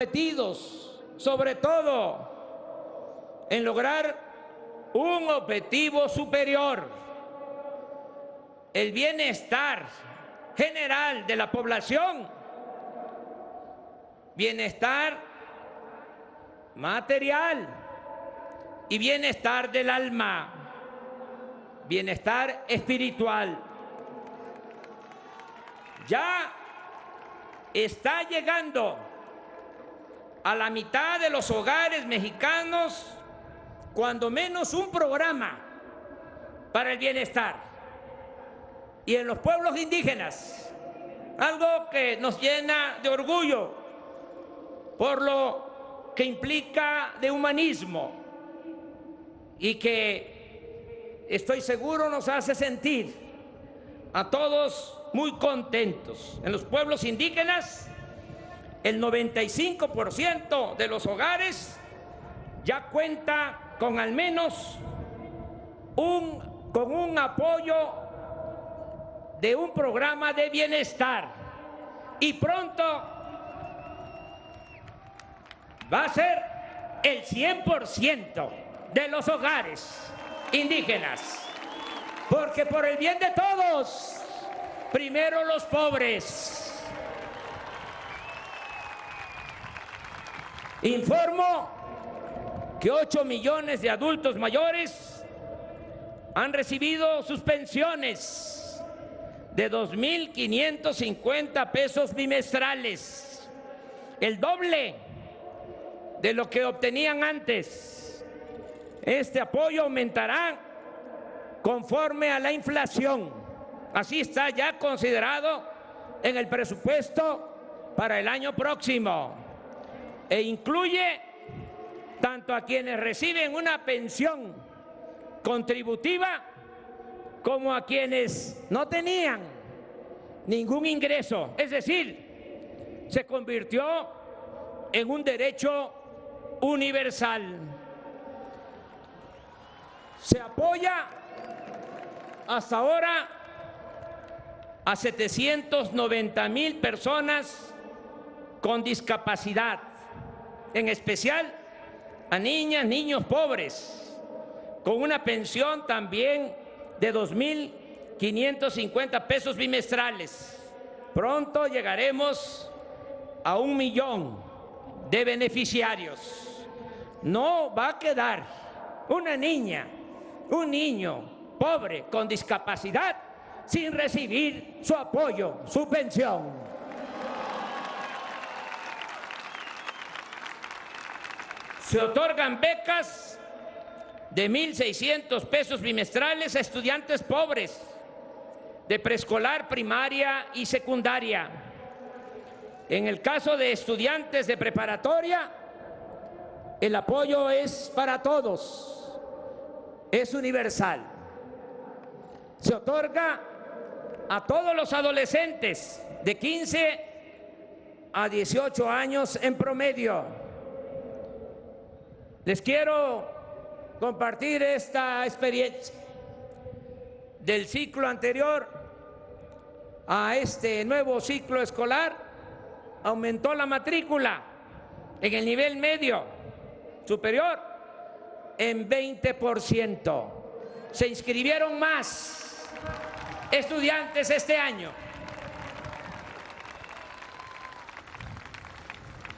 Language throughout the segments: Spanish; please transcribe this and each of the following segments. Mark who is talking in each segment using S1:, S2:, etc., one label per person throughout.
S1: comprometidos, sobre todo, en lograr un objetivo superior, el bienestar general de la población, bienestar material y bienestar del alma, bienestar espiritual. Ya está llegando a la mitad de los hogares mexicanos, cuando menos un programa para el bienestar. Y en los pueblos indígenas, algo que nos llena de orgullo por lo que implica de humanismo y que estoy seguro nos hace sentir a todos muy contentos. En los pueblos indígenas, el 95% de los hogares ya cuenta con al menos un apoyo de un programa de bienestar, y pronto va a ser el 100% de los hogares indígenas, porque por el bien de todos, primero los pobres. Informo que 8 millones de adultos mayores han recibido sus pensiones de 2.550 pesos bimestrales, el doble de lo que obtenían antes. Este apoyo aumentará conforme a la inflación. Así está ya considerado en el presupuesto para el año próximo, e incluye tanto a quienes reciben una pensión contributiva como a quienes no tenían ningún ingreso. Es decir, se convirtió en un derecho universal. Se apoya hasta ahora a 790,000 personas con discapacidad, en especial a niñas, niños pobres, con una pensión también de 2.550 pesos bimestrales. Pronto llegaremos a 1 millón de beneficiarios. No va a quedar una niña, un niño pobre con discapacidad sin recibir su apoyo, su pensión. Se otorgan becas de 1.600 pesos bimestrales a estudiantes pobres de preescolar, primaria y secundaria. En el caso de estudiantes de preparatoria, el apoyo es para todos, es universal. Se otorga a todos los adolescentes de 15 a 18 años en promedio. Les quiero compartir esta experiencia del ciclo anterior a este nuevo ciclo escolar. Aumentó la matrícula en el nivel medio superior en 20%. Se inscribieron más estudiantes este año.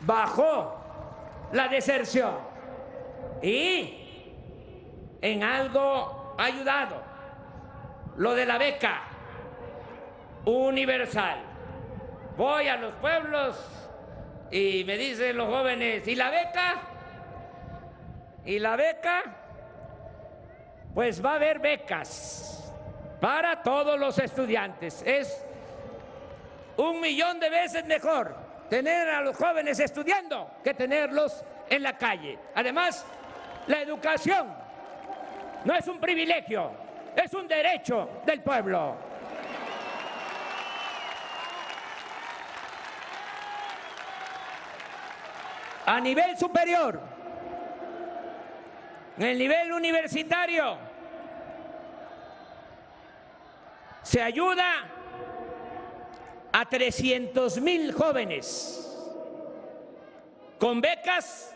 S1: Bajó la deserción. Y en algo ha ayudado lo de la beca universal. Voy a los pueblos y me dicen los jóvenes, ¿y la beca? ¿Y la beca? Pues va a haber becas para todos los estudiantes. Es 1 millón de veces mejor tener a los jóvenes estudiando que tenerlos en la calle. Además, la educación no es un privilegio, es un derecho del pueblo. A nivel superior, en el nivel universitario, se ayuda a 300,000 jóvenes con becas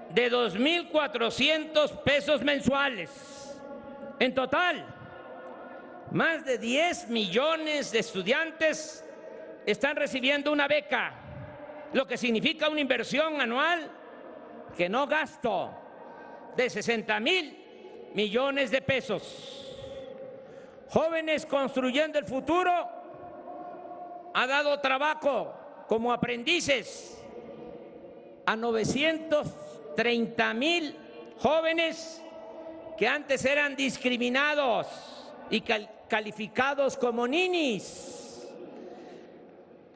S1: de 2,400 pesos mensuales. En total, más de 10 millones de estudiantes están recibiendo una beca, lo que significa una inversión anual que no gasto de 60,000 millones de pesos. Jóvenes Construyendo el Futuro ha dado trabajo como aprendices a 930,000 jóvenes que antes eran discriminados y calificados como ninis.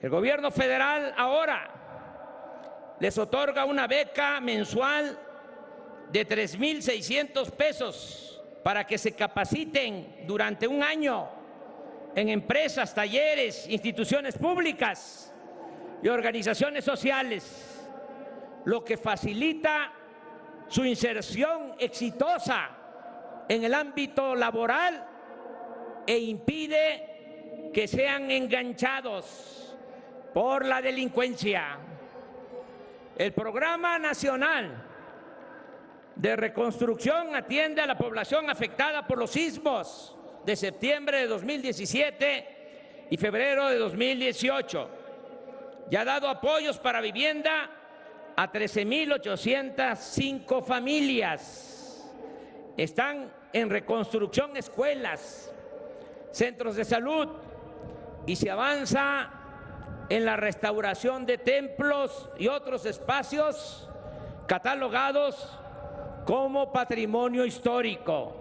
S1: El gobierno federal ahora les otorga una beca mensual de 3,600 pesos para que se capaciten durante un año en empresas, talleres, instituciones públicas y organizaciones sociales, lo que facilita su inserción exitosa en el ámbito laboral e impide que sean enganchados por la delincuencia. El Programa Nacional de Reconstrucción atiende a la población afectada por los sismos de septiembre de 2017 y febrero de 2018. Ya ha dado apoyos para vivienda a 13,805 familias. Están en reconstrucción escuelas, centros de salud y se avanza en la restauración de templos y otros espacios catalogados como patrimonio histórico.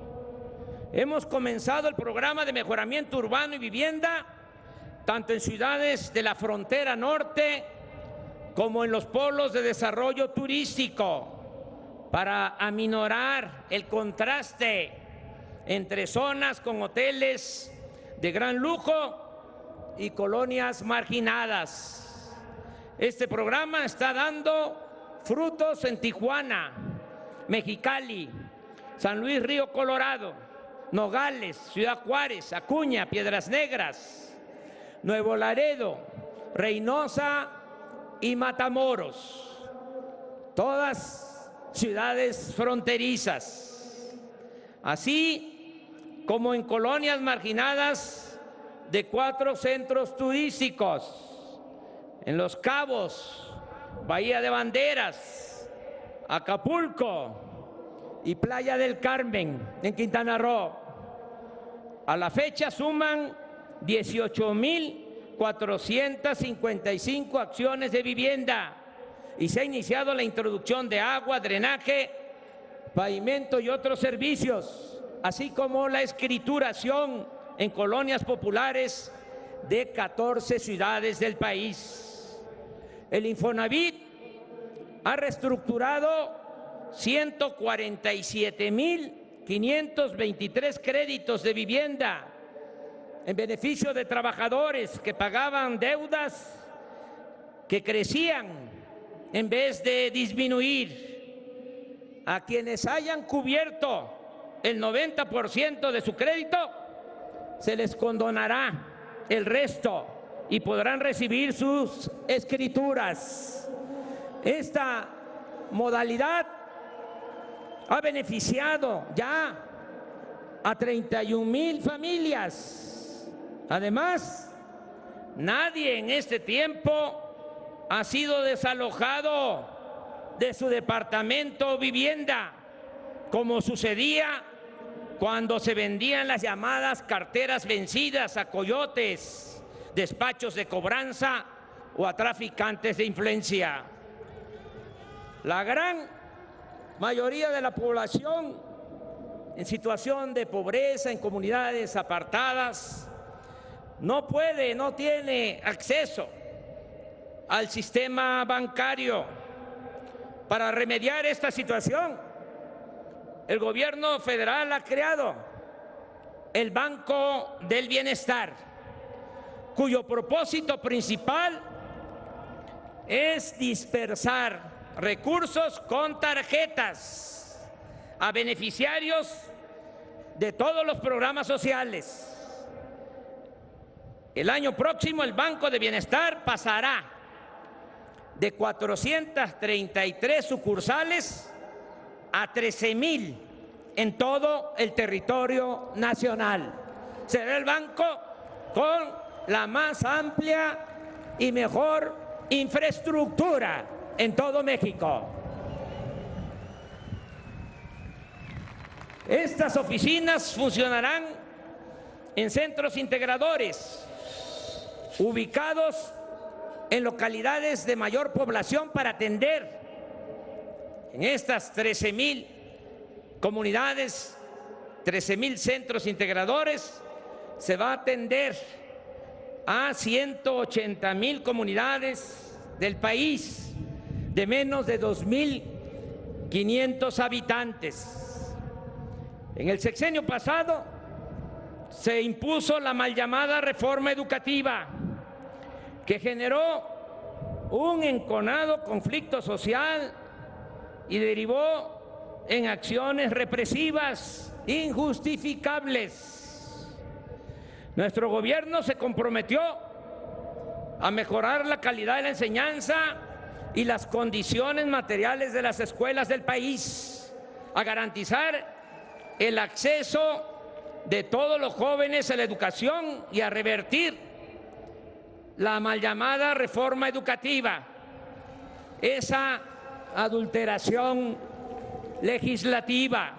S1: Hemos comenzado el programa de mejoramiento urbano y vivienda tanto en ciudades de la frontera norte como en los polos de desarrollo turístico para aminorar el contraste entre zonas con hoteles de gran lujo y colonias marginadas. Este programa está dando frutos en Tijuana, Mexicali, San Luis Río Colorado, Nogales, Ciudad Juárez, Acuña, Piedras Negras, Nuevo Laredo, Reynosa y Matamoros, todas ciudades fronterizas, así como en colonias marginadas de 4 centros turísticos, en Los Cabos, Bahía de Banderas, Acapulco y Playa del Carmen, en Quintana Roo. A la fecha suman 18,455 acciones de vivienda y se ha iniciado la introducción de agua, drenaje, pavimento y otros servicios, así como la escrituración en colonias populares de 14 ciudades del país. El Infonavit ha reestructurado 147,523 créditos de vivienda en beneficio de trabajadores que pagaban deudas que crecían en vez de disminuir. A quienes hayan cubierto el 90% de su crédito, se les condonará el resto y podrán recibir sus escrituras. Esta modalidad ha beneficiado ya a 31,000 familias. Además, nadie en este tiempo ha sido desalojado de su departamento o vivienda, como sucedía cuando se vendían las llamadas carteras vencidas a coyotes, despachos de cobranza o a traficantes de influencia. La gran mayoría de la población en situación de pobreza, en comunidades apartadas, no tiene acceso al sistema bancario. Para remediar esta situación, el gobierno federal ha creado el Banco del Bienestar, cuyo propósito principal es dispersar recursos con tarjetas a beneficiarios de todos los programas sociales. El año próximo el Banco de Bienestar pasará de 433 sucursales a 13,000 en todo el territorio nacional. Será el banco con la más amplia y mejor infraestructura en todo México. Estas oficinas funcionarán en centros integradores ubicados en localidades de mayor población para atender en estas 13,000 comunidades, 13,000 centros integradores. Se va a atender a 180,000 comunidades del país de menos de 2,500 habitantes. En el sexenio pasado se impuso la mal llamada reforma educativa, que generó un enconado conflicto social y derivó en acciones represivas injustificables. Nuestro gobierno se comprometió a mejorar la calidad de la enseñanza y las condiciones materiales de las escuelas del país, a garantizar el acceso de todos los jóvenes a la educación y a revertir la mal llamada reforma educativa, esa adulteración legislativa.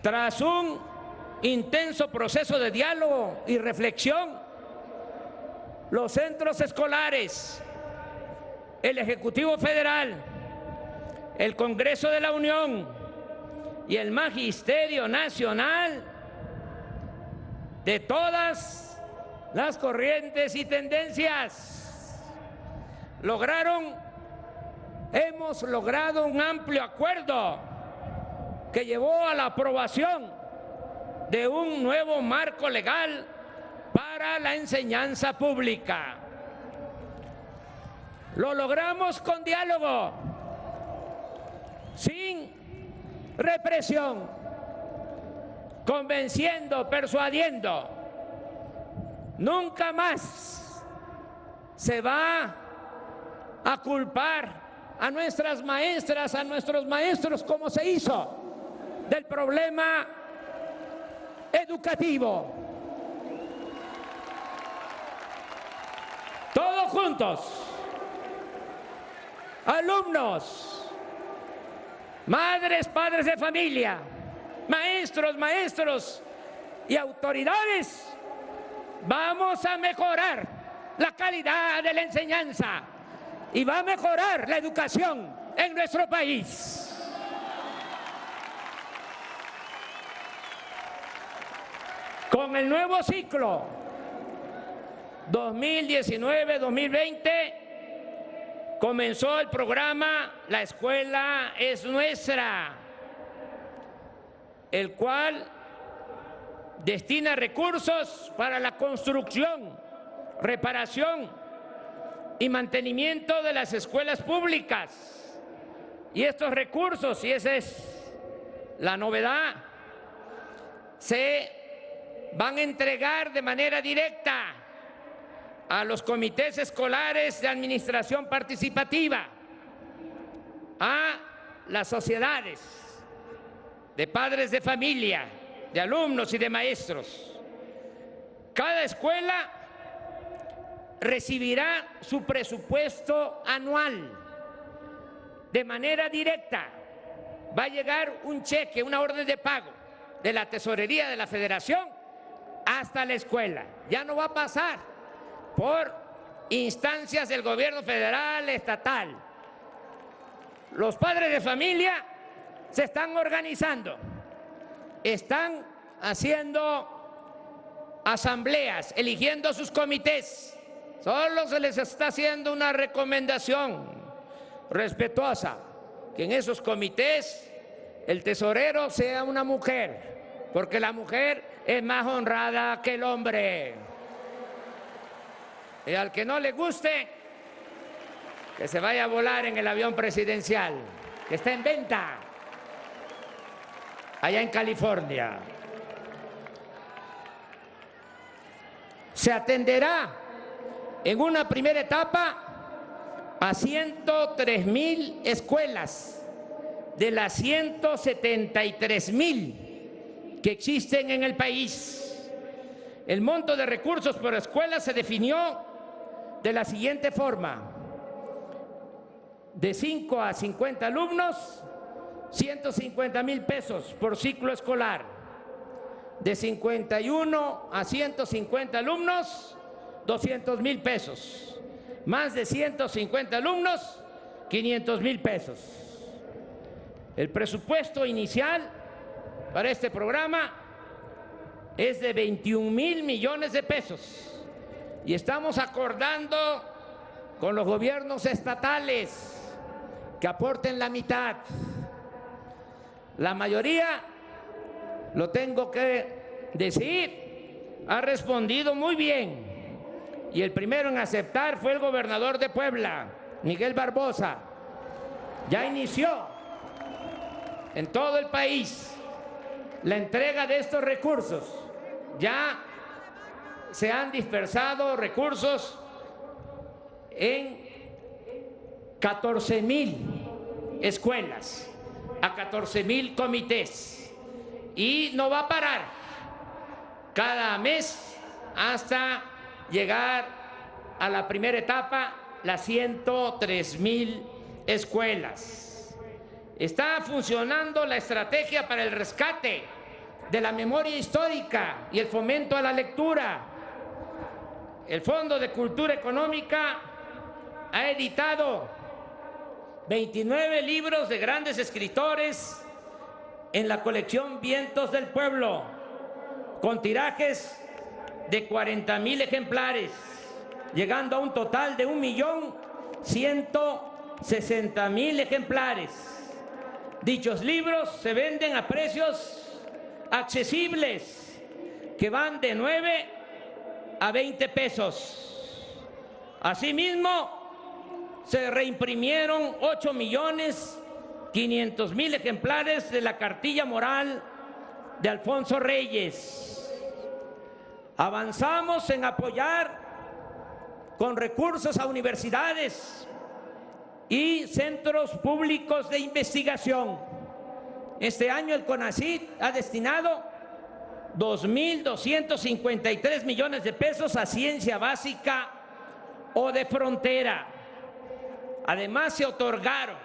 S1: Tras un intenso proceso de diálogo y reflexión, los centros escolares, el Ejecutivo Federal, el Congreso de la Unión y el Magisterio Nacional de todas las corrientes y tendencias hemos logrado un amplio acuerdo que llevó a la aprobación de un nuevo marco legal para la enseñanza pública. Lo logramos con diálogo, sin represión, convenciendo, persuadiendo. Nunca más se va a culpar a nuestras maestras, a nuestros maestros, como se hizo, del problema educativo. Todos juntos, alumnos, madres, padres de familia, maestros y autoridades, vamos a mejorar la calidad de la enseñanza y va a mejorar la educación en nuestro país. Con el nuevo ciclo 2019-2020 comenzó el programa La Escuela es Nuestra, el cual destina recursos para la construcción, reparación y mantenimiento de las escuelas públicas. Y estos recursos, y esa es la novedad, se van a entregar de manera directa a los comités escolares de administración participativa, a las sociedades de padres de familia, de alumnos y de maestros. Cada escuela recibirá su presupuesto anual de manera directa. Va a llegar un cheque, una orden de pago de la Tesorería de la Federación hasta la escuela. Ya no va a pasar por instancias del gobierno federal, estatal. Los padres de familia se están organizando, están haciendo asambleas, eligiendo sus comités. Solo se les está haciendo una recomendación respetuosa, que en esos comités el tesorero sea una mujer, porque la mujer es más honrada que el hombre. Y al que no le guste, que se vaya a volar en el avión presidencial, que está en venta allá en California. Se atenderá en una primera etapa a 103,000 escuelas de las 173,000 que existen en el país. El monto de recursos por escuela se definió de la siguiente forma: de 5 a 50 alumnos, 150,000 pesos por ciclo escolar; de 51 a 150 alumnos, 200,000 pesos; más de 150 alumnos, 500,000 pesos. El presupuesto inicial para este programa es de 21,000 millones de pesos y estamos acordando con los gobiernos estatales que aporten la mitad. La mayoría, lo tengo que decir, ha respondido muy bien, y el primero en aceptar fue el gobernador de Puebla, Miguel Barbosa. Ya inició en todo el país la entrega de estos recursos. Ya se han dispersado recursos en 14,000 escuelas, a 14,000 comités, y no va a parar cada mes hasta llegar a la primera etapa, las 103,000 escuelas. Está funcionando la estrategia para el rescate de la memoria histórica y el fomento a la lectura. El Fondo de Cultura Económica ha editado 29 libros de grandes escritores en la colección Vientos del Pueblo, con tirajes de 40,000 ejemplares, llegando a un total de 1,160,000 ejemplares. Dichos libros se venden a precios accesibles, que van de 9 a 20 pesos. Asimismo, se reimprimieron 8,500,000 ejemplares de la cartilla moral de Alfonso Reyes. Avanzamos en apoyar con recursos a universidades y centros públicos de investigación. Este año el CONACYT ha destinado 2,253 millones de pesos a ciencia básica o de frontera. Además, se otorgaron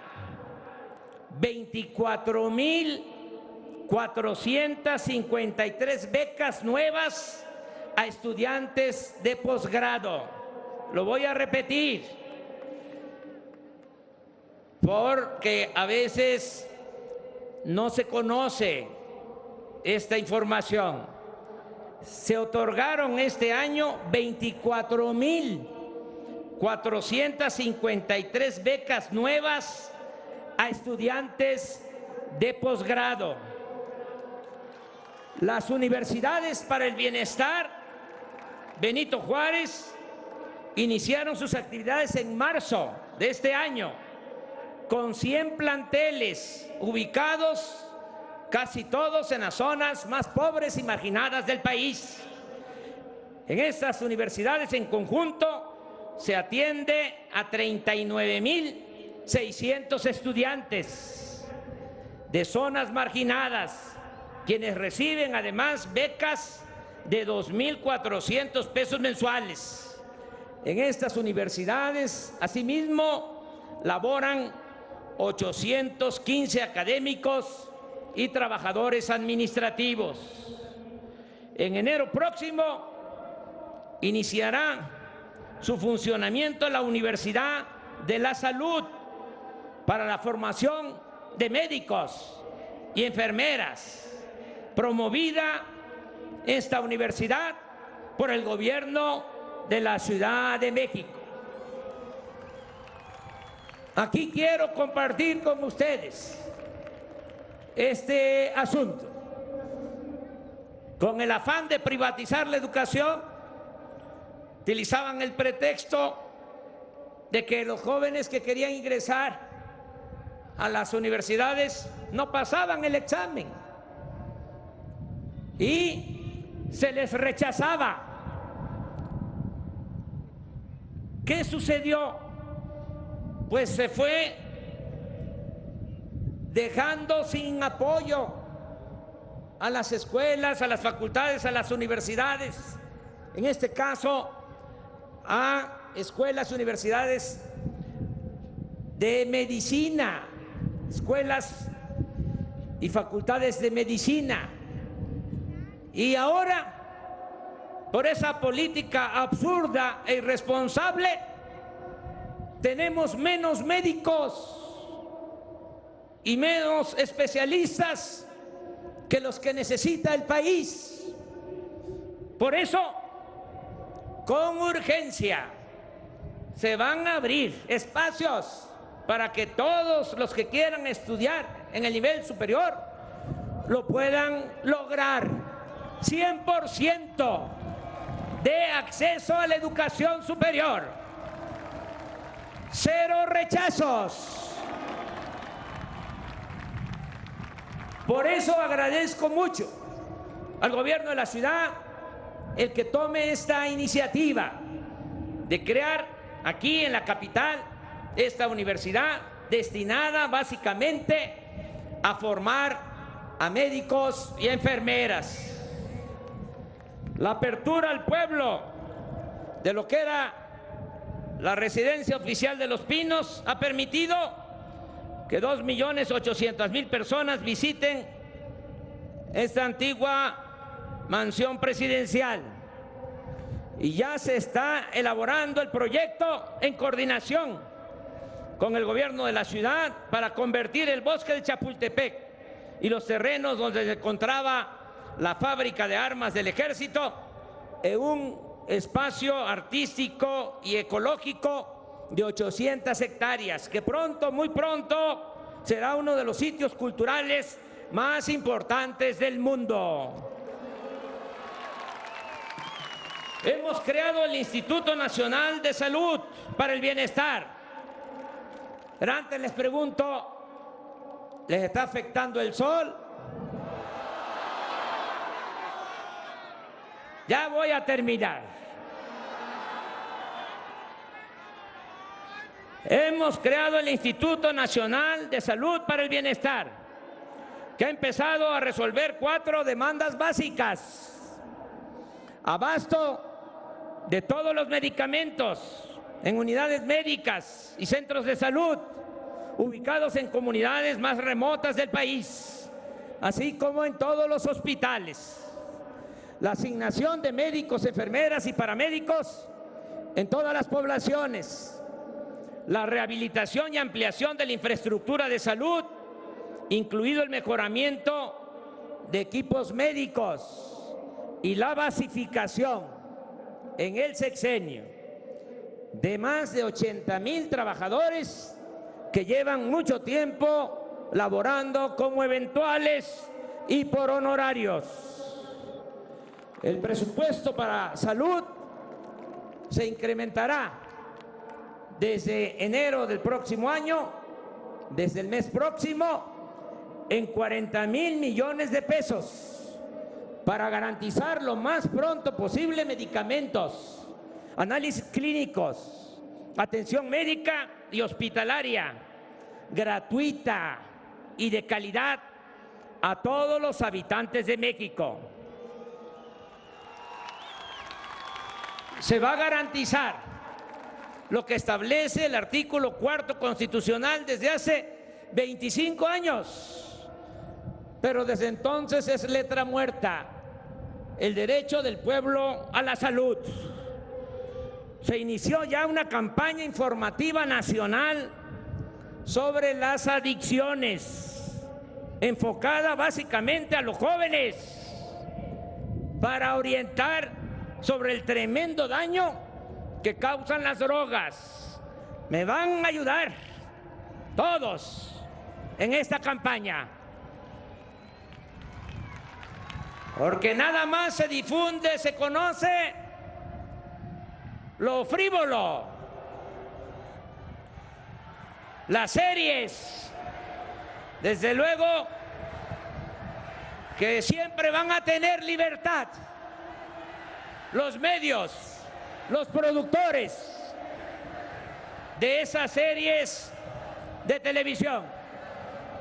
S1: 24,453 becas nuevas a estudiantes de posgrado. Lo voy a repetir, porque a veces no se conoce esta información. Se otorgaron este año 24,453 becas nuevas a estudiantes de posgrado. Las universidades para el bienestar Benito Juárez iniciaron sus actividades en marzo de este año, con 100 planteles ubicados casi todos en las zonas más pobres y marginadas del país. En estas universidades en conjunto se atiende a 39,600 estudiantes de zonas marginadas, quienes reciben además becas de 2,400 pesos mensuales. En estas universidades, asimismo, laboran 815 académicos y trabajadores administrativos. En enero próximo iniciará su funcionamiento la Universidad de la Salud para la formación de médicos y enfermeras, promovida esta universidad por el gobierno de la Ciudad de México. Aquí quiero compartir con ustedes este asunto. Con el afán de privatizar la educación, utilizaban el pretexto de que los jóvenes que querían ingresar a las universidades no pasaban el examen y se les rechazaba. ¿Qué sucedió? pues se fue dejando sin apoyo a las escuelas, a las facultades, a las universidades, en este caso a escuelas, universidades de medicina, escuelas y facultades de medicina. Y ahora, por esa política absurda e irresponsable, tenemos menos médicos y menos especialistas que los que necesita el país. Por eso, con urgencia, se van a abrir espacios para que todos los que quieran estudiar en el nivel superior lo puedan lograr. 100% de acceso a la educación superior. 0 rechazos. Por eso agradezco mucho al gobierno de la ciudad el que tome esta iniciativa de crear aquí en la capital esta universidad destinada básicamente a formar a médicos y enfermeras. La apertura al pueblo de lo que era la residencia oficial de Los Pinos ha permitido que 2.800.000 personas visiten esta antigua mansión presidencial. Y ya se está elaborando el proyecto en coordinación con el gobierno de la ciudad para convertir el bosque de Chapultepec y los terrenos donde se encontraba la fábrica de armas del ejército en un espacio artístico y ecológico de 800 hectáreas, que pronto, muy pronto, será uno de los sitios culturales más importantes del mundo. Hemos creado el Instituto Nacional de Salud para el Bienestar. Pero antes les pregunto, ¿les está afectando el sol? Ya voy a terminar. Hemos creado el Instituto Nacional de Salud para el Bienestar, que ha empezado a resolver 4 demandas básicas: abasto de todos los medicamentos en unidades médicas y centros de salud ubicados en comunidades más remotas del país, así como en todos los hospitales; la asignación de médicos, enfermeras y paramédicos en todas las poblaciones; la rehabilitación y ampliación de la infraestructura de salud, incluido el mejoramiento de equipos médicos; y la basificación en el sexenio de más de 80.000 trabajadores que llevan mucho tiempo laborando como eventuales y por honorarios. El presupuesto para salud se incrementará desde enero del próximo año, desde el mes próximo, en 40.000 millones de pesos para garantizar lo más pronto posible medicamentos, análisis clínicos, atención médica y hospitalaria gratuita y de calidad a todos los habitantes de México. Se va a garantizar lo que establece el artículo 4º constitucional desde hace 25 años, pero desde entonces es letra muerta: el derecho del pueblo a la salud. Se inició ya una campaña informativa nacional sobre las adicciones, enfocada básicamente a los jóvenes, para orientar sobre el tremendo daño que causan las drogas. Me van a ayudar todos en esta campaña, porque nada más se difunde, se conoce lo frívolo, las series, desde luego que siempre van a tener libertad los medios, los productores de esas series de televisión.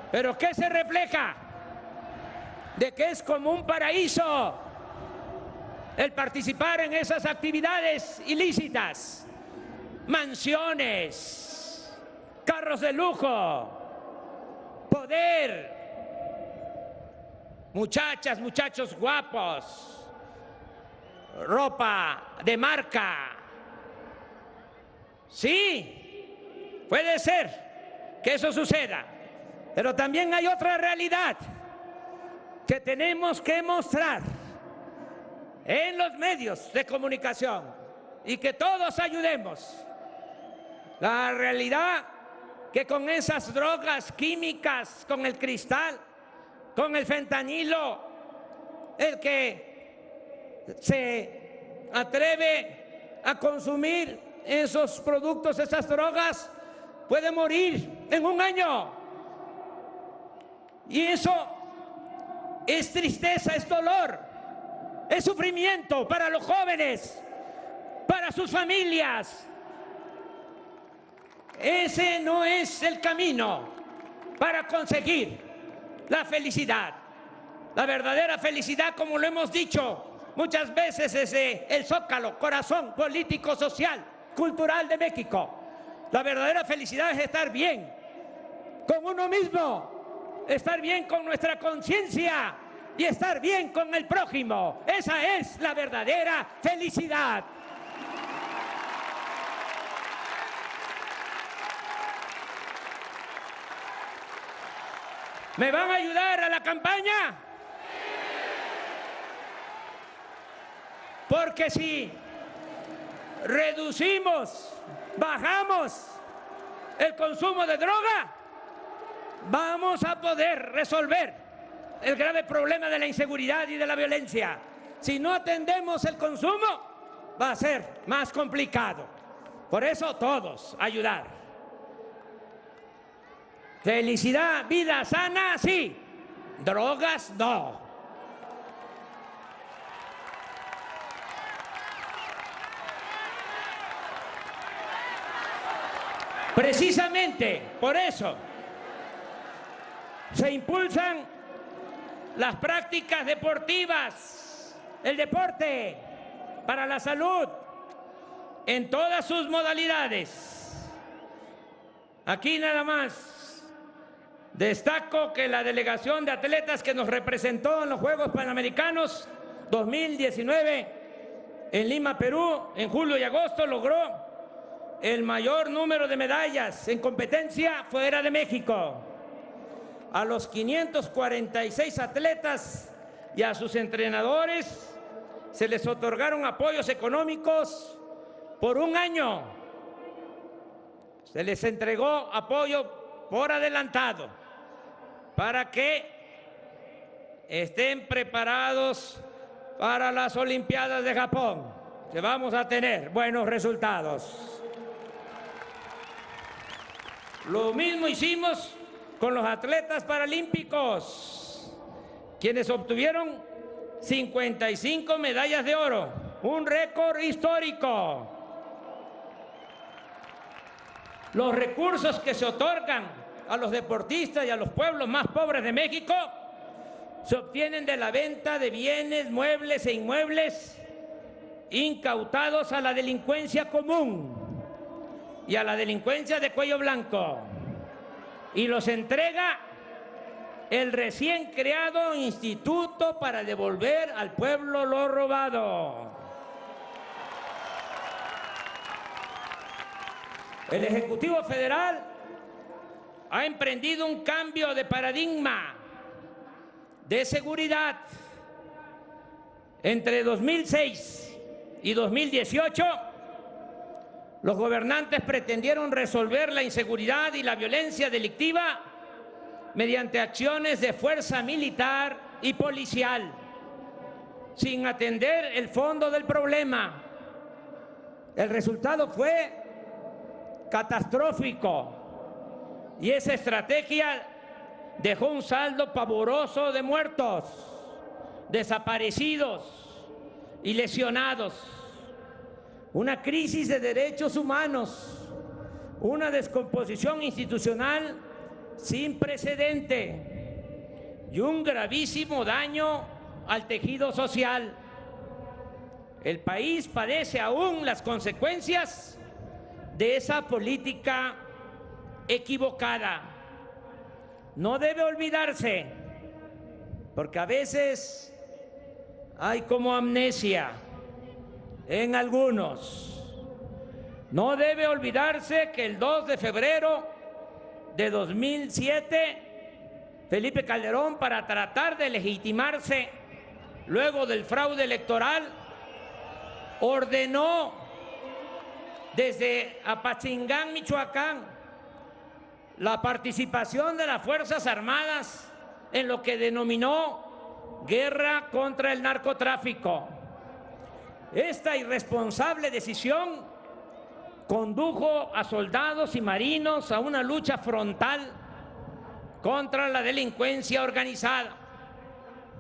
S1: ¿Pero qué se refleja? De que es como un paraíso el participar en esas actividades ilícitas. Mansiones, carros de lujo, poder, muchachas, muchachos guapos, ropa de marca. Sí, puede ser que eso suceda, pero también hay otra realidad que tenemos que mostrar en los medios de comunicación y que todos ayudemos. La realidad que con esas drogas químicas, con el cristal, con el fentanilo, el que se atreve a consumir esos productos, esas drogas, puede morir en un año. Y eso es tristeza, es dolor, es sufrimiento para los jóvenes, para sus familias. Ese no es el camino para conseguir la felicidad. La verdadera felicidad, como lo hemos dicho muchas veces desde el Zócalo, corazón político, social, cultural de México. La verdadera felicidad es estar bien con uno mismo, estar bien con nuestra conciencia y estar bien con el prójimo. Esa es la verdadera felicidad. ¿Me van a ayudar a la campaña? Porque si reducimos, bajamos el consumo de droga, vamos a poder resolver el grave problema de la inseguridad y de la violencia. Si no atendemos el consumo, va a ser más complicado. Por eso todos ayudar. Felicidad, vida sana, sí. Drogas, no. Precisamente por eso se impulsan las prácticas deportivas, el deporte para la salud en todas sus modalidades. Aquí nada más destaco que la delegación de atletas que nos representó en los Juegos Panamericanos 2019 en Lima, Perú, en julio y agosto, logró el mayor número de medallas en competencia fuera de México. A los 546 atletas y a sus entrenadores se les otorgaron apoyos económicos por un año. Se les entregó apoyo por adelantado para que estén preparados para las Olimpiadas de Japón, que vamos a tener buenos resultados. Lo mismo hicimos con los atletas paralímpicos, quienes obtuvieron 55 medallas de oro, un récord histórico. Los recursos que se otorgan a los deportistas y a los pueblos más pobres de México se obtienen de la venta de bienes, muebles e inmuebles incautados a la delincuencia común y a la delincuencia de cuello blanco, y los entrega el recién creado Instituto para devolver al pueblo lo robado. El Ejecutivo Federal ha emprendido un cambio de paradigma de seguridad. Entre 2006 y 2018, los gobernantes pretendieron resolver la inseguridad y la violencia delictiva mediante acciones de fuerza militar y policial, sin atender el fondo del problema. El resultado fue catastrófico y esa estrategia dejó un saldo pavoroso de muertos, desaparecidos y lesionados, una crisis de derechos humanos, una descomposición institucional sin precedente y un gravísimo daño al tejido social. El país padece aún las consecuencias de esa política equivocada. No debe olvidarse, porque a veces hay como amnesia en algunos. No debe olvidarse que el 2 de febrero de 2007, Felipe Calderón, para tratar de legitimarse luego del fraude electoral, ordenó desde Apatzingán, Michoacán, la participación de las Fuerzas Armadas en lo que denominó guerra contra el narcotráfico. Esta irresponsable decisión condujo a soldados y marinos a una lucha frontal contra la delincuencia organizada,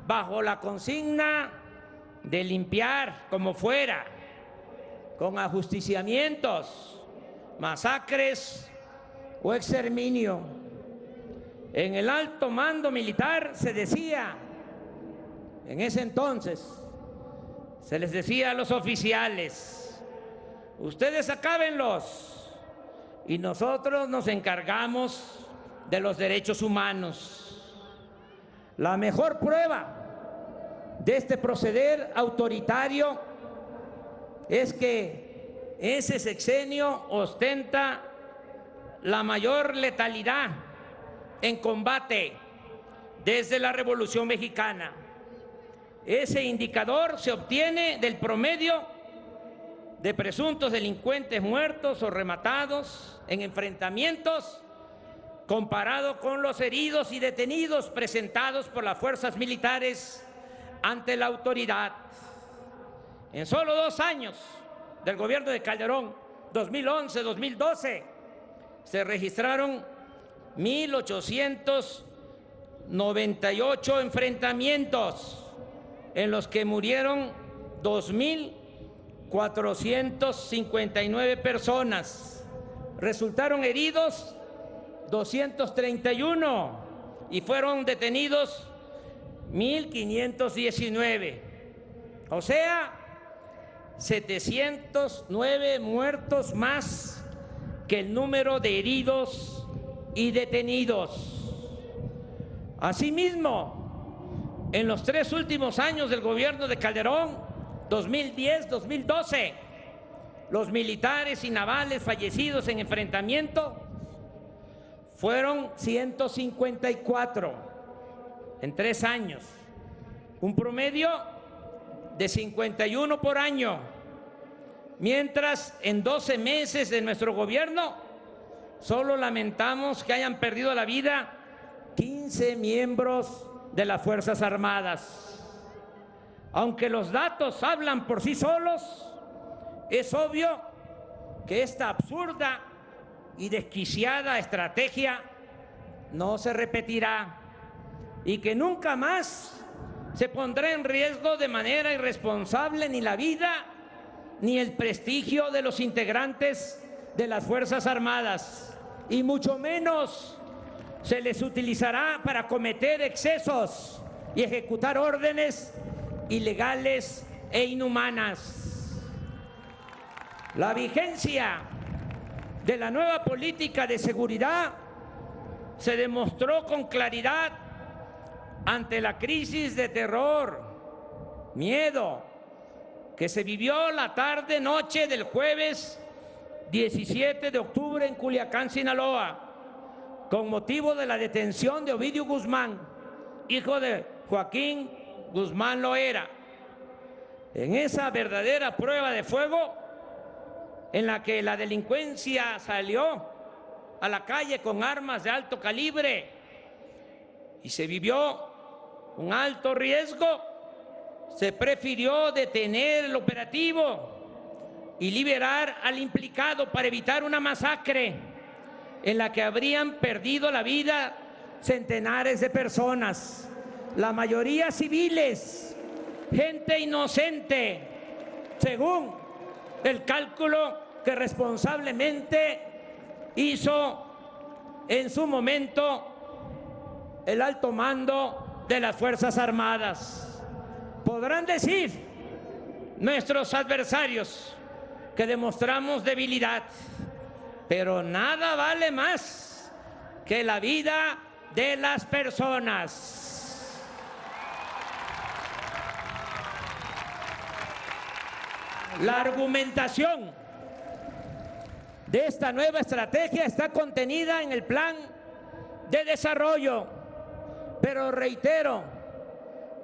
S1: bajo la consigna de limpiar como fuera, con ajusticiamientos, masacres o exterminio. En el alto mando militar se decía, en ese entonces, se les decía a los oficiales: ustedes acábenlos y nosotros nos encargamos de los derechos humanos. La mejor prueba de este proceder autoritario es que ese sexenio ostenta la mayor letalidad en combate desde la Revolución Mexicana. Ese indicador se obtiene del promedio de presuntos delincuentes muertos o rematados en enfrentamientos, comparado con los heridos y detenidos presentados por las fuerzas militares ante la autoridad. En solo 2 años del gobierno de Calderón, 2011-2012, se registraron 1,898 enfrentamientos, en los que murieron 2,459 personas. Resultaron heridos 231 y fueron detenidos 1,519. O sea, 709 muertos más que el número de heridos y detenidos. Asimismo, en los 3 últimos años del gobierno de Calderón, 2010-2012, los militares y navales fallecidos en enfrentamiento fueron 154 en 3 años, un promedio de 51 por año, mientras en 12 meses de nuestro gobierno solo lamentamos que hayan perdido la vida 15 miembros de las Fuerzas Armadas. Aunque los datos hablan por sí solos, es obvio que esta absurda y desquiciada estrategia no se repetirá y que nunca más se pondrá en riesgo de manera irresponsable ni la vida ni el prestigio de los integrantes de las Fuerzas Armadas, y mucho menos se les utilizará para cometer excesos y ejecutar órdenes ilegales e inhumanas. La vigencia de la nueva política de seguridad se demostró con claridad ante la crisis de terror, miedo, que se vivió la tarde-noche del jueves 17 de octubre en Culiacán, Sinaloa, con motivo de la detención de Ovidio Guzmán, hijo de Joaquín Guzmán Loera. En esa verdadera prueba de fuego, en la que la delincuencia salió a la calle con armas de alto calibre y se vivió un alto riesgo, se prefirió detener el operativo y liberar al implicado para evitar una masacre en la que habrían perdido la vida centenares de personas, la mayoría civiles, gente inocente, según el cálculo que responsablemente hizo en su momento el alto mando de las Fuerzas Armadas. Podrán decir nuestros adversarios que demostramos debilidad, pero nada vale más que la vida de las personas. La argumentación de esta nueva estrategia está contenida en el plan de desarrollo, pero reitero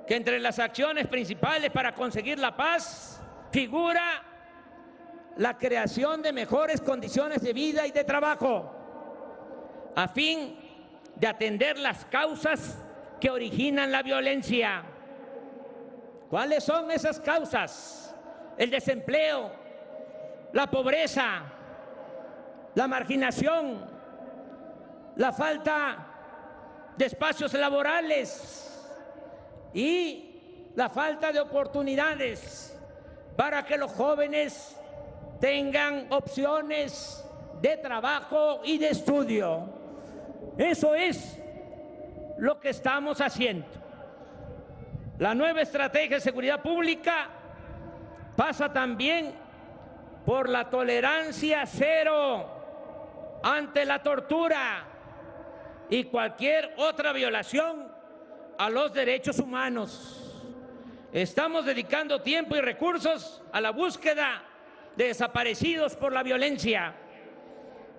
S1: que entre las acciones principales para conseguir la paz figura la creación de mejores condiciones de vida y de trabajo, a fin de atender las causas que originan la violencia. ¿Cuáles son esas causas? El desempleo, la pobreza, la marginación, la falta de espacios laborales y la falta de oportunidades para que los jóvenes tengan opciones de trabajo y de estudio. Eso es lo que estamos haciendo. La nueva estrategia de seguridad pública pasa también por la tolerancia cero ante la tortura y cualquier otra violación a los derechos humanos. Estamos dedicando tiempo y recursos a la búsqueda de desaparecidos por la violencia.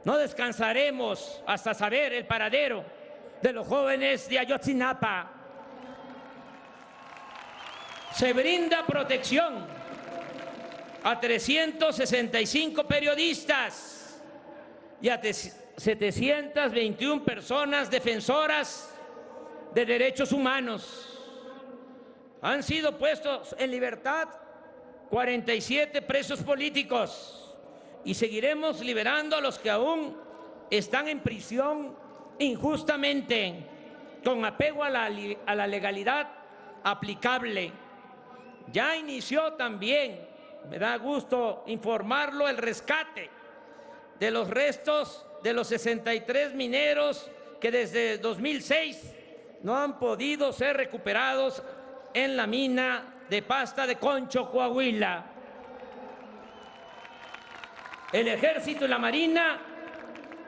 S1: No descansaremos hasta saber el paradero de los jóvenes de Ayotzinapa. Se brinda protección a 365 periodistas y a 721 personas defensoras de derechos humanos. Han sido puestos en libertad 47 presos políticos y seguiremos liberando a los que aún están en prisión injustamente, con apego a la legalidad aplicable. Ya inició también, me da gusto informarlo, el rescate de los restos de los 63 mineros que desde 2006 no han podido ser recuperados en la mina de Pasta de Concho, Coahuila. El Ejército y la Marina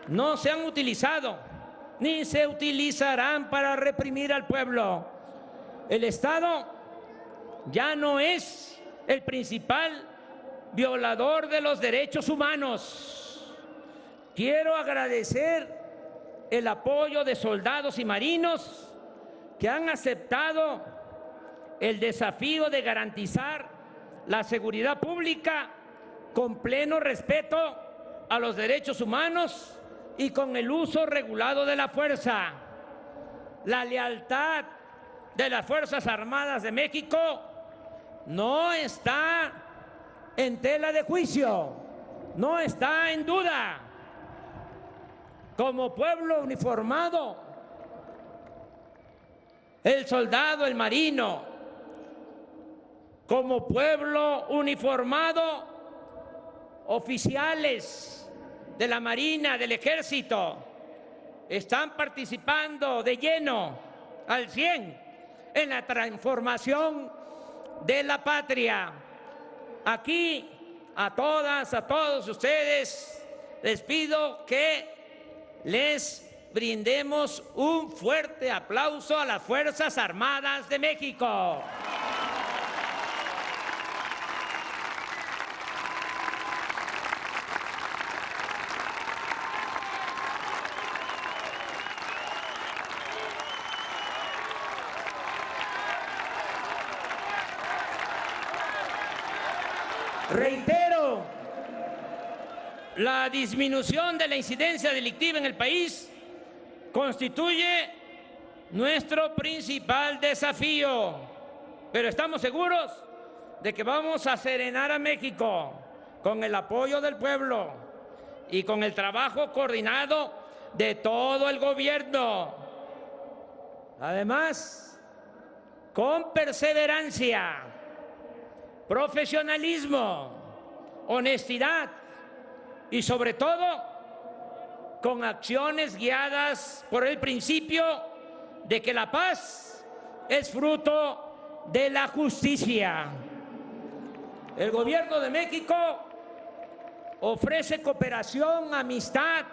S1: no se han utilizado ni se utilizarán para reprimir al pueblo. El Estado ya no es el principal violador de los derechos humanos. Quiero agradecer el apoyo de soldados y marinos que han aceptado el desafío de garantizar la seguridad pública con pleno respeto a los derechos humanos y con el uso regulado de la fuerza. La lealtad de las Fuerzas Armadas de México no está en tela de juicio, no está en duda. Como pueblo uniformado, el soldado, el marino, como pueblo uniformado, oficiales de la Marina, del Ejército, están participando de lleno, al 100, en la transformación de la patria. Aquí, a todas, a todos ustedes, les pido que les brindemos un fuerte aplauso a las Fuerzas Armadas de México. Reitero, la disminución de la incidencia delictiva en el país constituye nuestro principal desafío, pero estamos seguros de que vamos a serenar a México con el apoyo del pueblo y con el trabajo coordinado de todo el gobierno. Además, con perseverancia, profesionalismo, honestidad y sobre todo con acciones guiadas por el principio de que la paz es fruto de la justicia. El gobierno de México ofrece cooperación, amistad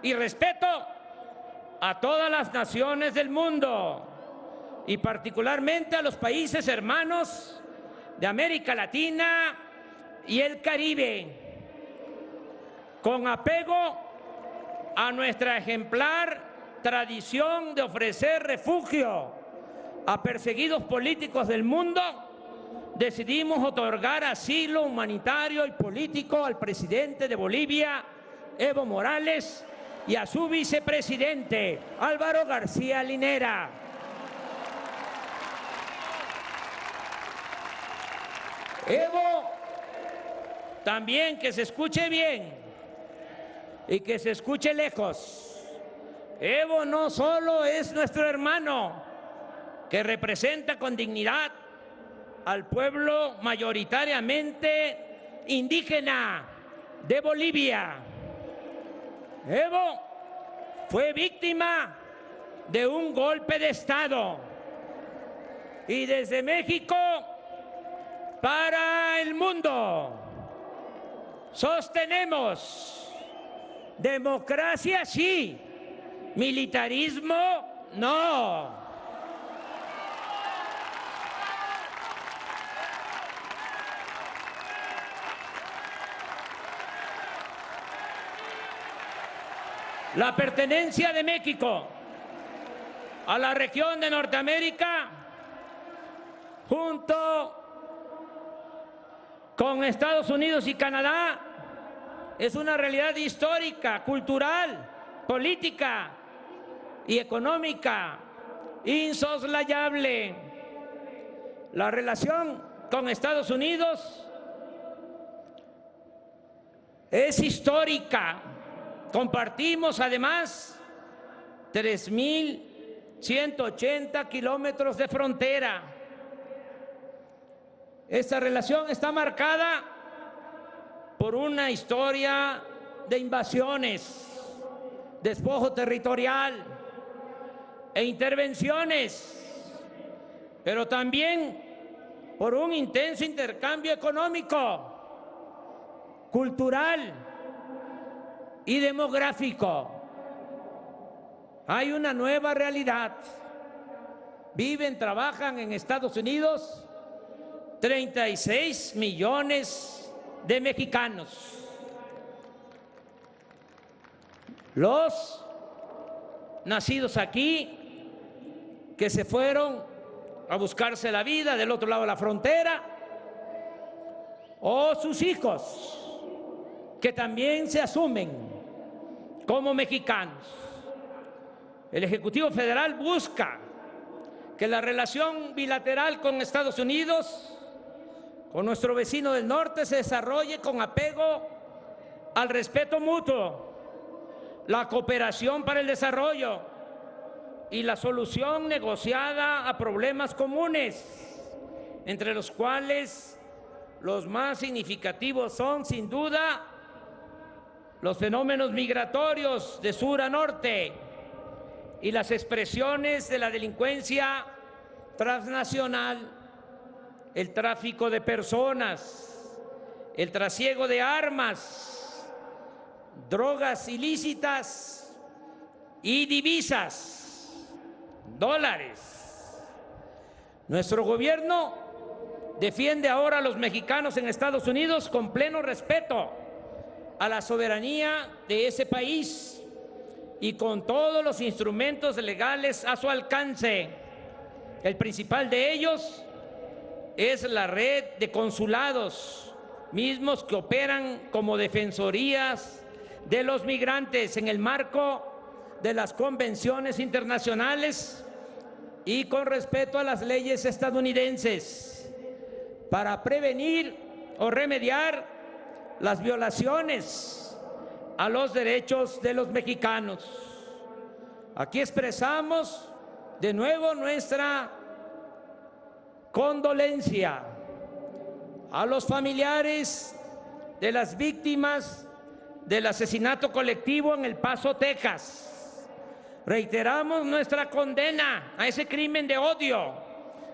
S1: y respeto a todas las naciones del mundo y particularmente a los países hermanos de América Latina y el Caribe, con apego a nuestra ejemplar tradición de ofrecer refugio a perseguidos políticos del mundo. Decidimos otorgar asilo humanitario y político al presidente de Bolivia, Evo Morales, y a su vicepresidente, Álvaro García Linera. Evo, también que se escuche bien y que se escuche lejos. Evo no solo es nuestro hermano, que representa con dignidad al pueblo mayoritariamente indígena de Bolivia. Evo fue víctima de un golpe de Estado y desde México para el mundo sostenemos: democracia sí, militarismo no. La pertenencia de México a la región de Norteamérica, junto con Estados Unidos y Canadá, es una realidad histórica, cultural, política y económica insoslayable. La relación con Estados Unidos es histórica. Compartimos además 3.180 kilómetros de frontera. Esta relación está marcada por una historia de invasiones, despojo territorial e intervenciones, pero también por un intenso intercambio económico, cultural y demográfico. Hay una nueva realidad. Viven, trabajan en Estados Unidos 36 millones de mexicanos. Los nacidos aquí, que se fueron a buscarse la vida del otro lado de la frontera, o sus hijos, que también se asumen como mexicanos. El Ejecutivo Federal busca que la relación bilateral con Estados Unidos, con nuestro vecino del norte, se desarrolle con apego al respeto mutuo, la cooperación para el desarrollo y la solución negociada a problemas comunes, entre los cuales los más significativos son, sin duda, los fenómenos migratorios de sur a norte y las expresiones de la delincuencia transnacional, el tráfico de personas, el trasiego de armas, drogas ilícitas y divisas, dólares. Nuestro gobierno defiende ahora a los mexicanos en Estados Unidos con pleno respeto a la soberanía de ese país y con todos los instrumentos legales a su alcance. El principal de ellos es la red de consulados, mismos que operan como defensorías de los migrantes en el marco de las convenciones internacionales y con respeto a las leyes estadounidenses, para prevenir o remediar las violaciones a los derechos de los mexicanos. Aquí expresamos de nuevo nuestra condolencia a los familiares de las víctimas del asesinato colectivo en El Paso, Texas. Reiteramos nuestra condena a ese crimen de odio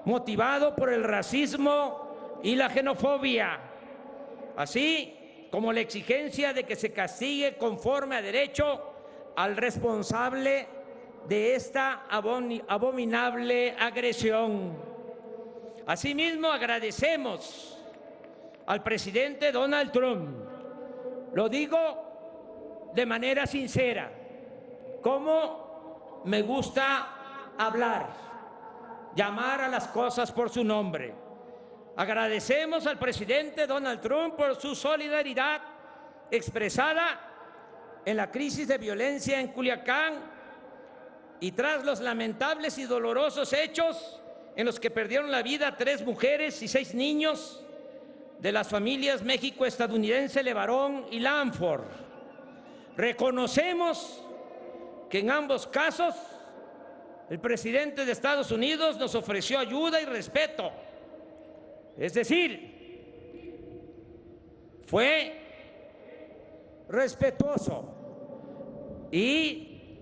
S1: motivado por el racismo y la xenofobia, así como la exigencia de que se castigue conforme a derecho al responsable de esta abominable agresión. Asimismo, agradecemos al presidente Donald Trump, lo digo de manera sincera, como me gusta hablar, llamar a las cosas por su nombre. Agradecemos al presidente Donald Trump por su solidaridad expresada en la crisis de violencia en Culiacán y tras los lamentables y dolorosos hechos en los que perdieron la vida 3 mujeres y 6 niños de las familias méxico-estadounidense Levarón y Lanford. Reconocemos que en ambos casos el presidente de Estados Unidos nos ofreció ayuda y respeto. Es decir, fue respetuoso y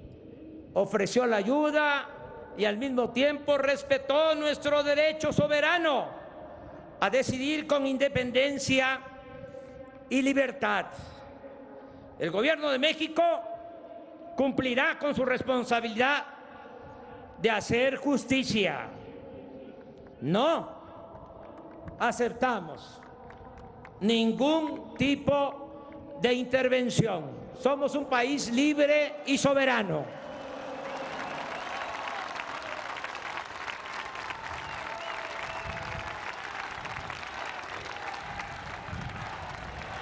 S1: ofreció la ayuda y al mismo tiempo respetó nuestro derecho soberano a decidir con independencia y libertad. El gobierno de México cumplirá con su responsabilidad de hacer justicia. No aceptamos ningún tipo de intervención. Somos un país libre y soberano.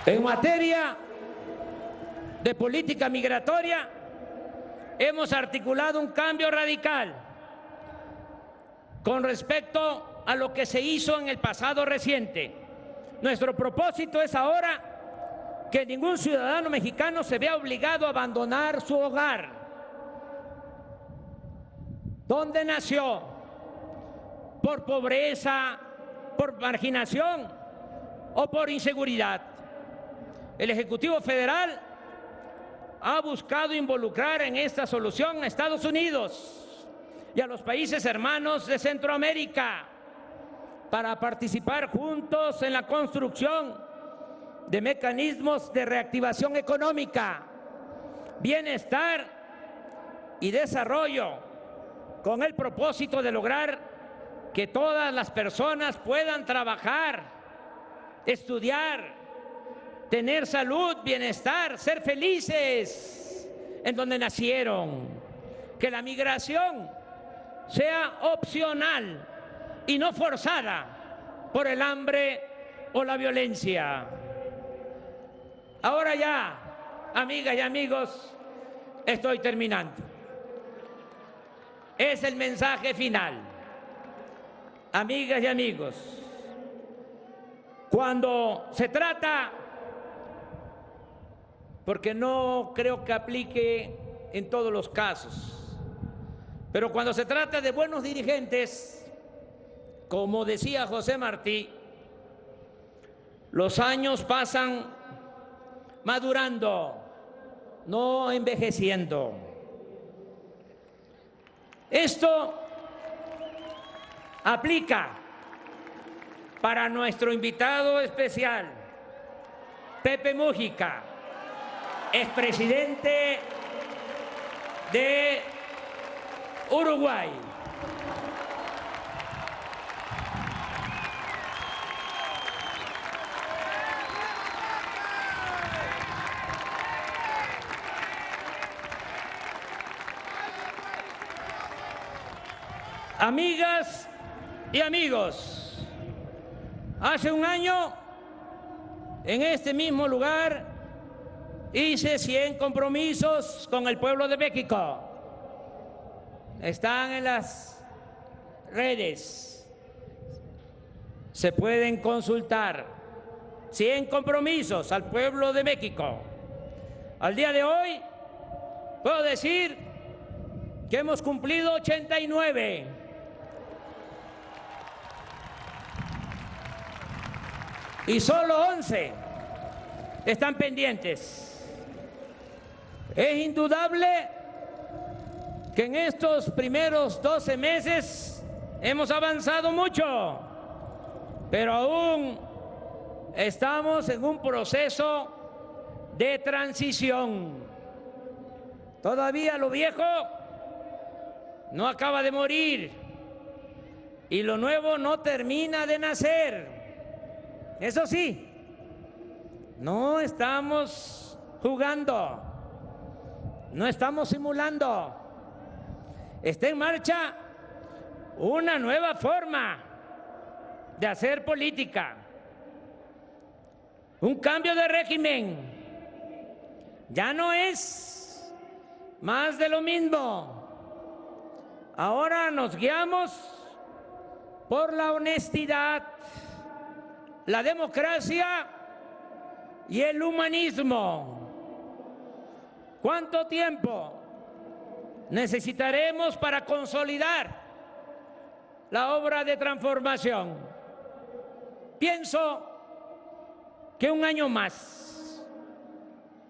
S1: En materia de política migratoria, hemos articulado un cambio radical con respecto a lo que se hizo en el pasado reciente. Nuestro propósito es ahora que ningún ciudadano mexicano se vea obligado a abandonar su hogar, donde nació, por pobreza, por marginación o por inseguridad. El Ejecutivo Federal ha buscado involucrar en esta solución a Estados Unidos y a los países hermanos de Centroamérica para participar juntos en la construcción de mecanismos de reactivación económica, bienestar y desarrollo, con el propósito de lograr que todas las personas puedan trabajar, estudiar, tener salud, bienestar, ser felices en donde nacieron, que la migración sea opcional y no forzada por el hambre o la violencia. Ahora ya, amigas y amigos, estoy terminando. Es el mensaje final. Amigas y amigos, cuando se trata, porque no creo que aplique en todos los casos, pero cuando se trata de buenos dirigentes, como decía José Martí, los años pasan madurando, no envejeciendo. Esto aplica para nuestro invitado especial, Pepe Mújica, expresidente de Uruguay. Amigas y amigos, hace un año, en este mismo lugar, hice 100 compromisos con el pueblo de México. Están en las redes, se pueden consultar. 100 compromisos al pueblo de México. Al día de hoy, puedo decir que hemos cumplido 89. Y solo 11 están pendientes. Es indudable que en estos primeros 12 meses hemos avanzado mucho, pero aún estamos en un proceso de transición. Todavía lo viejo no acaba de morir y lo nuevo no termina de nacer. Eso sí, no estamos jugando, no estamos simulando. Está en marcha una nueva forma de hacer política, un cambio de régimen. Ya no es más de lo mismo. Ahora nos guiamos por la honestidad, la democracia y el humanismo. ¿Cuánto tiempo necesitaremos para consolidar la obra de transformación? Pienso que un año más.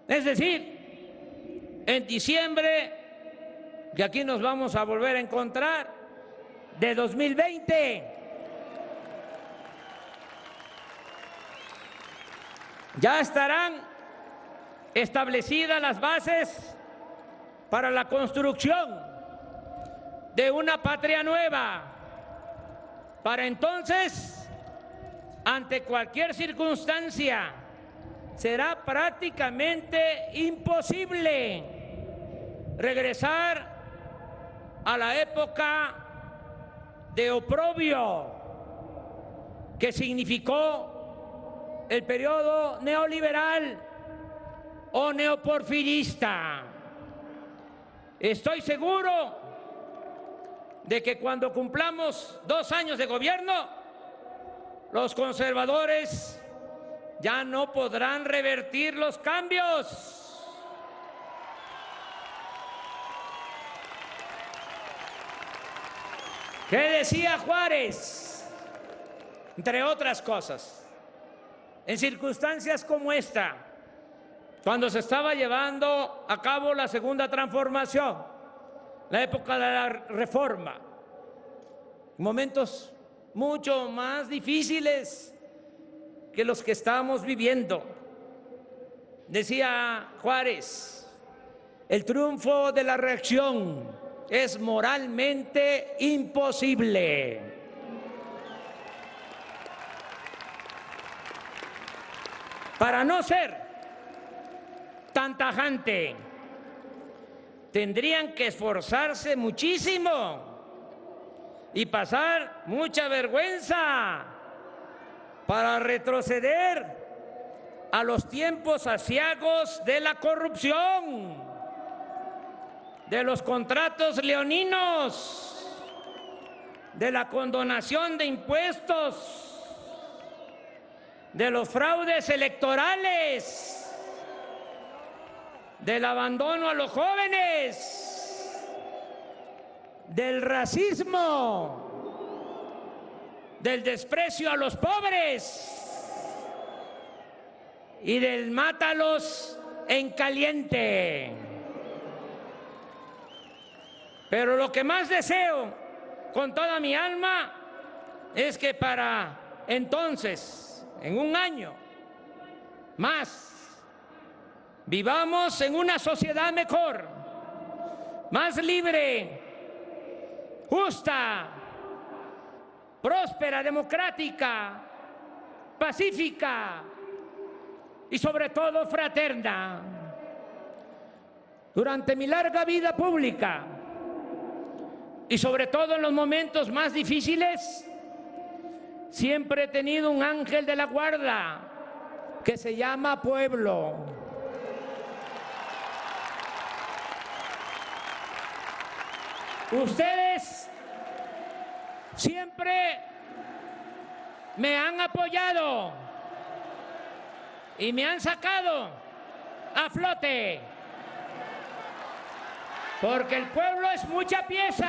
S1: Es decir, en diciembre, que aquí nos vamos a volver a encontrar, de 2020. Ya estarán establecidas las bases para la construcción de una patria nueva. Para entonces, ante cualquier circunstancia, será prácticamente imposible regresar a la época de oprobio que significó el periodo neoliberal o neoporfirista. Estoy seguro de que cuando cumplamos 2 años de gobierno, los conservadores ya no podrán revertir los cambios. ¿Qué decía Juárez? Entre otras cosas, en circunstancias como esta, cuando se estaba llevando a cabo la segunda transformación, la época de la Reforma, momentos mucho más difíciles que los que estamos viviendo. Decía Juárez, el triunfo de la reacción es moralmente imposible. Para no ser tan tajante, tendrían que esforzarse muchísimo y pasar mucha vergüenza para retroceder a los tiempos aciagos de la corrupción, de los contratos leoninos, de la condonación de impuestos, de los fraudes electorales, del abandono a los jóvenes, del racismo, del desprecio a los pobres y del mátalos en caliente. Pero lo que más deseo con toda mi alma es que para entonces, en un año más, vivamos en una sociedad mejor, más libre, justa, próspera, democrática, pacífica y sobre todo fraterna. Durante mi larga vida pública y sobre todo en los momentos más difíciles, siempre he tenido un ángel de la guarda que se llama pueblo. Ustedes siempre me han apoyado y me han sacado a flote, porque el pueblo es mucha pieza.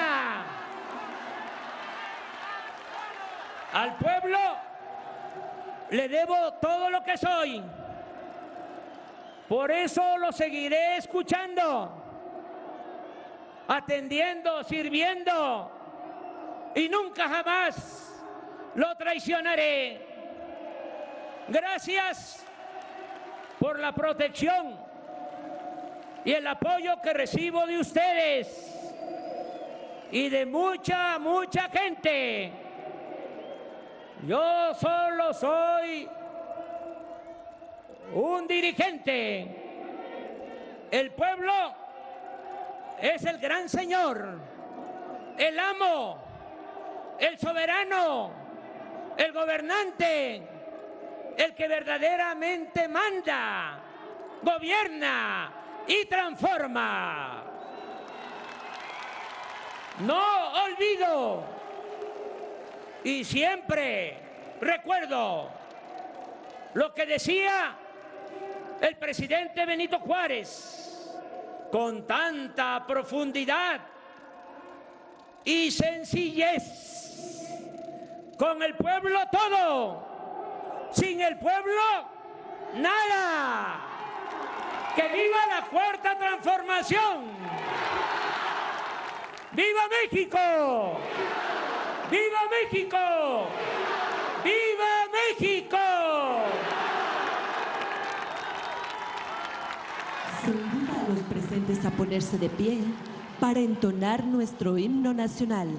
S1: Al pueblo le debo todo lo que soy, Por eso lo seguiré escuchando, atendiendo, sirviendo, y nunca jamás lo traicionaré. Gracias por la protección y el apoyo que recibo de ustedes y de mucha gente. Yo solo soy un dirigente. El pueblo es el gran señor, el amo, el soberano, el gobernante, el que verdaderamente manda, gobierna y transforma. No olvido y siempre recuerdo lo que decía el presidente Benito Juárez con tanta profundidad y sencillez: con el pueblo todo, sin el pueblo nada. ¡Que viva la cuarta transformación! ¡Viva México! ¡Viva México! ¡Viva México!
S2: Se invita a los presentes a ponerse de pie para entonar nuestro himno nacional.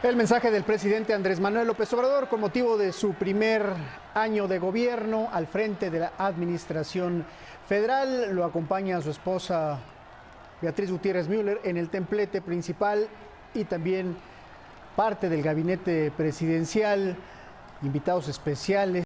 S3: El mensaje del presidente Andrés Manuel López Obrador con motivo de su primer año de gobierno al frente de la administración federal. Lo acompaña su esposa Beatriz Gutiérrez Müller en el templete principal y también parte del gabinete presidencial, invitados especiales.